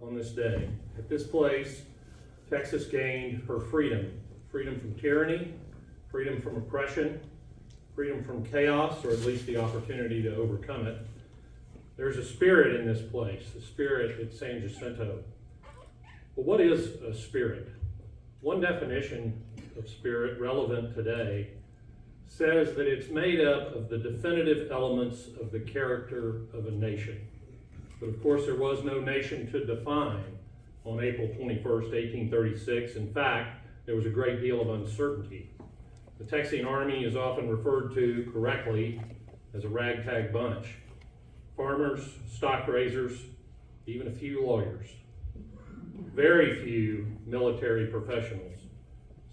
on this day. At this place, Texas gained her freedom. Freedom from tyranny, freedom from oppression, freedom from chaos, or at least the opportunity to overcome it. There's a spirit in this place, the spirit at San Jacinto. But what is a spirit? One definition of spirit relevant today says that it's made up of the definitive elements of the character of a nation. But of course, there was no nation to define on April 21st, 1836. In fact, there was a great deal of uncertainty. The Texian army is often referred to correctly as a ragtag bunch. Farmers, stock raisers, even a few lawyers. Very few military professionals.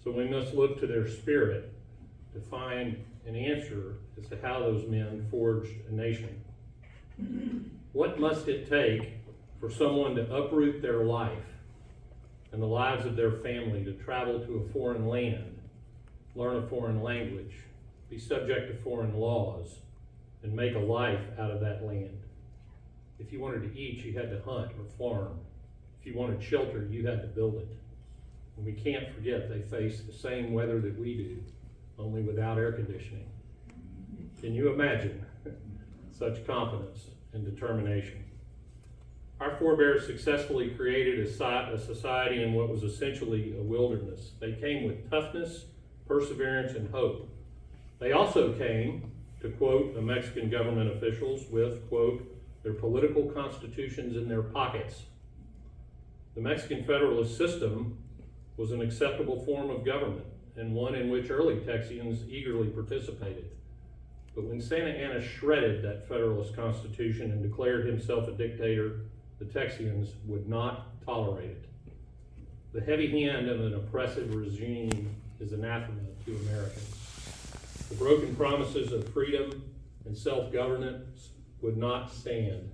So we must look to their spirit to find an answer as to how those men forged a nation. What must it take for someone to uproot their life and the lives of their family to travel to a foreign land, learn a foreign language, be subject to foreign laws, and make a life out of that land? If you wanted to eat, you had to hunt or farm. If you wanted shelter, you had to build it. And we can't forget they face the same weather that we do, only without air conditioning. Can you imagine such confidence and determination? Our forebears successfully created a society in what was essentially a wilderness. They came with toughness, perseverance, and hope. They also came, to quote the Mexican government officials, with, quote, their political constitutions in their pockets. The Mexican federalist system was an acceptable form of government and one in which early Texians eagerly participated. But when Santa Anna shredded that federalist constitution and declared himself a dictator, the Texians would not tolerate it. The heavy hand of an oppressive regime is anathema to Americans. The broken promises of freedom and self-governance would not stand.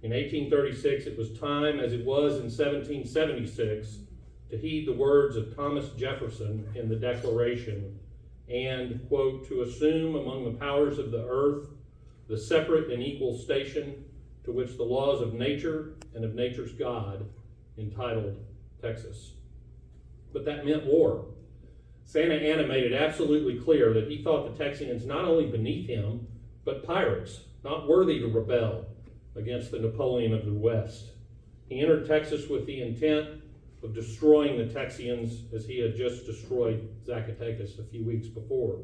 In 1836, it was time, as it was in 1776, to heed the words of Thomas Jefferson in the Declaration and, quote, to assume among the powers of the earth the separate and equal station to which the laws of nature and of nature's God entitled Texas. But that meant war. Santa Anna made it absolutely clear that he thought the Texians not only beneath him, but pirates, not worthy to rebel against the Napoleon of the West. He entered Texas with the intent of destroying the Texians as he had just destroyed Zacatecas a few weeks before.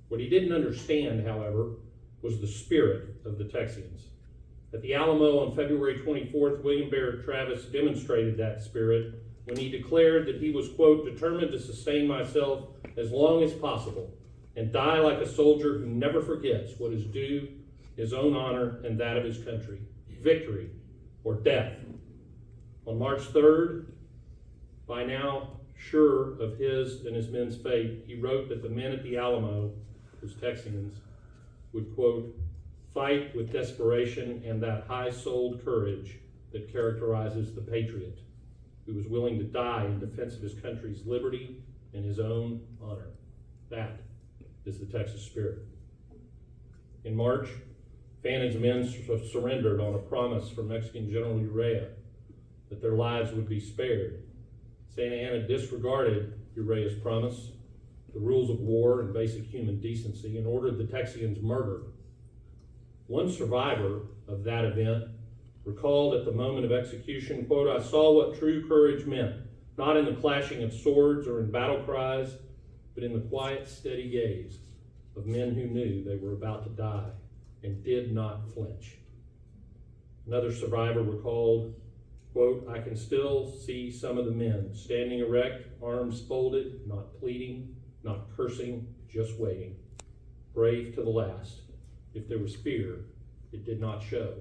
What he didn't understand, however, was the spirit of the Texians. At the Alamo on February 24th, William Barrett Travis demonstrated that spirit when he declared that he was, quote, determined to sustain myself as long as possible and die like a soldier who never forgets what is due his own honor and that of his country, victory or death. On March 3rd, by now sure of his and his men's fate, he wrote that the men at the Alamo, his Texians, would, quote, fight with desperation and that high-souled courage that characterizes the patriot, who was willing to die in defense of his country's liberty and his own honor. That is the Texas spirit. In March, Fannon's men surrendered on a promise from Mexican General Urrea that their lives would be spared. Santa Anna disregarded Urrea's promise, the rules of war and basic human decency, and ordered the Texians murdered. One survivor of that event recalled at the moment of execution, quote, I saw what true courage meant, not in the clashing of swords or in battle cries, but in the quiet, steady gaze of men who knew they were about to die and did not flinch. Another survivor recalled, quote, I can still see some of the men standing erect, arms folded, not pleading, not cursing, just waiting, brave to the last. If there was fear, it did not show.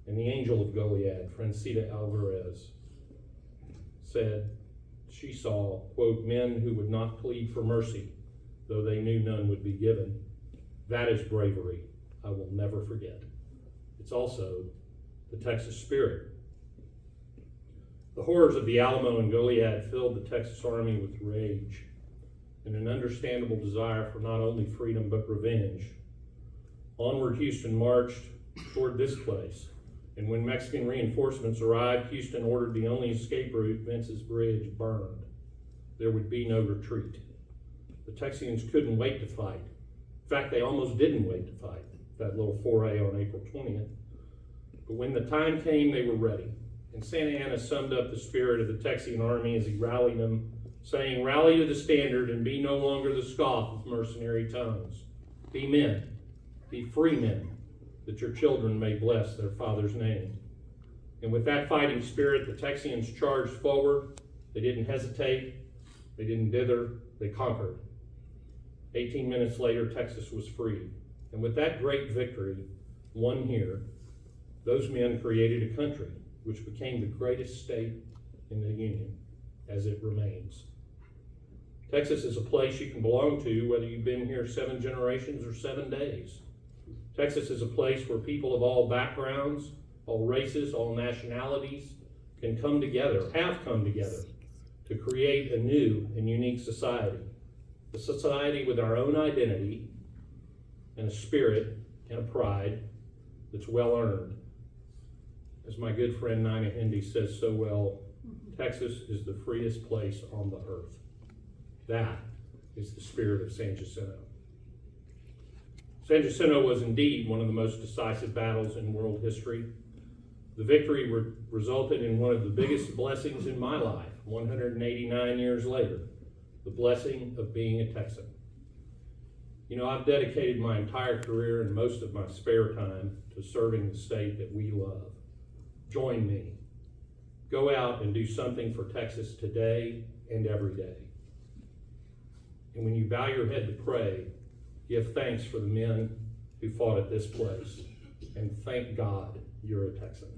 And the angel of Goliad, Francita Alvarez, said she saw, quote, men who would not plead for mercy, though they knew none would be given. That is bravery I will never forget. It's also the Texas spirit. The horrors of the Alamo and Goliad filled the Texas Army with rage and an understandable desire for not only freedom but revenge. Onward Houston marched toward this place, And when Mexican reinforcements arrived, Houston ordered the only escape route, Vince's Bridge, burned. There would be no retreat. The Texians couldn't wait to fight. In fact, they almost didn't wait to fight, that little foray on April 20th. But when the time came, they were ready. And Santa Anna summed up the spirit of the Texian army as he rallied them, saying, "Rally to the standard and be no longer the scoff of mercenary tongues. Be men, be free men, that your children may bless their father's name." And with that fighting spirit, the Texians charged forward. They didn't hesitate. They didn't dither. They conquered. 18 minutes later, Texas was free. And with that great victory won here, those men created a country which became the greatest state in the Union, as it remains. Texas is a place you can belong to whether you've been here 7 generations or 7 days. Texas is a place where people of all backgrounds, all races, all nationalities can come together, have come together to create a new and unique society. A society with our own identity and a spirit and a pride that's well earned. As my good friend Nina Hindi says so well, Texas is the freest place on the earth. That is the spirit of San Jacinto. San Jacinto was indeed one of the most decisive battles in world history. The victory resulted in one of the biggest blessings in my life, 189 years later, the blessing of being a Texan. You know, I've dedicated my entire career and most of my spare time to serving the state that we love. Join me. Go out and do something for Texas today and every day. And when you bow your head to pray, give thanks for the men who fought at this place, and thank God you're a Texan.